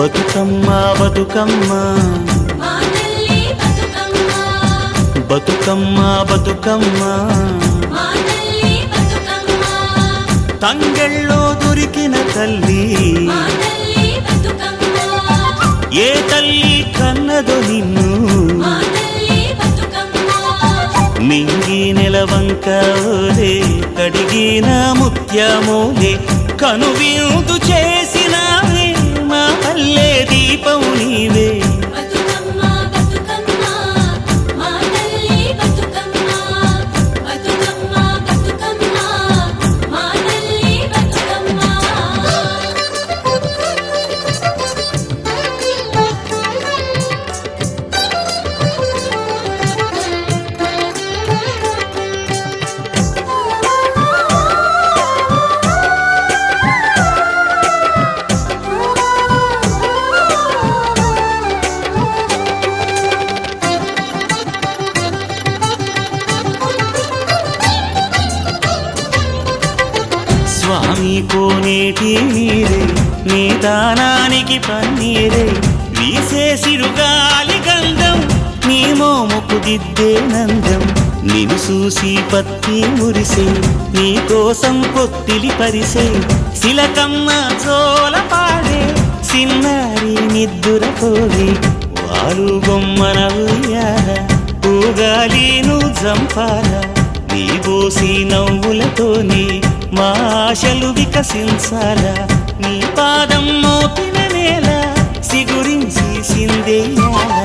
బతుకమ్మ బతుకమ్మ బతుకమ్మ బతుకమ్మ తంగెళ్ళో దొరికిన తల్లి ఏ తల్లి కన్నదో నిన్ను మింగి నెలవంక ఓలే కడిగిన ముత్యమోలే కనువిందు చేసినావే మా పల్లె దీపం నీవే స్వామి కోనేటి నీరే నీ దానానికి పన్నీరే వీసే సిరుగాలి గంధం నీ మోముకు దిద్దే నందం నిన్ను చూసి పత్తి మురిసే నీ కోసం పొత్తిలి పరిసే శిలకమ్మ చోల పాడే సిన్నారి నిద్దురపోగే వాలు బొమ్మన ఉయ్యాల ఊగాలి నువ్వు జంపాల నీ బోసి నవ్వులతోని మా ఆశలు వికసించాలా నీ పాదం మోపిన నేల సిగురించి సిందేయాలా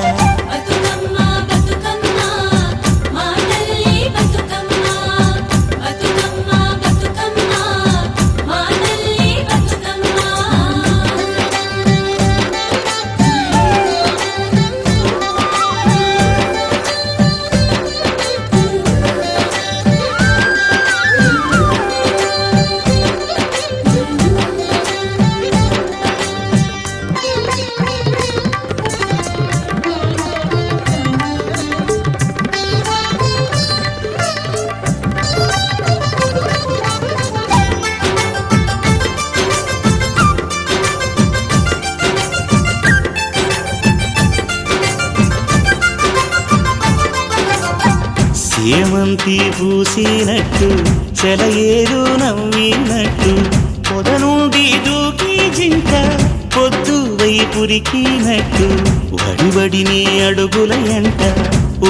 సేమంతి పూసినట్టు చెలయేరు నవ్వినట్టు పొద నుండి దూకి జింక పొద్దు వైపురికినట్టు వడివడి నీ అడుగుల ఎంట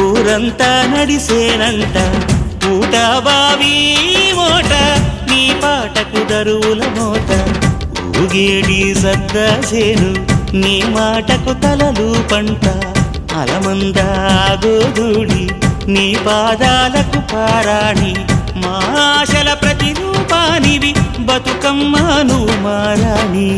ఊరంతా నడిసేనంట ఊట బావి మోట నీ పాటకు దరువుల మోత ఊగేడి సద్దాసేను నీ మాటకు తలలు పంట అలమందా గోధూడి నీ పాదాలకు పారాణి మా ఆశల ప్రతిరూపానివి బతుకమ్మ నువ్వు మారాణి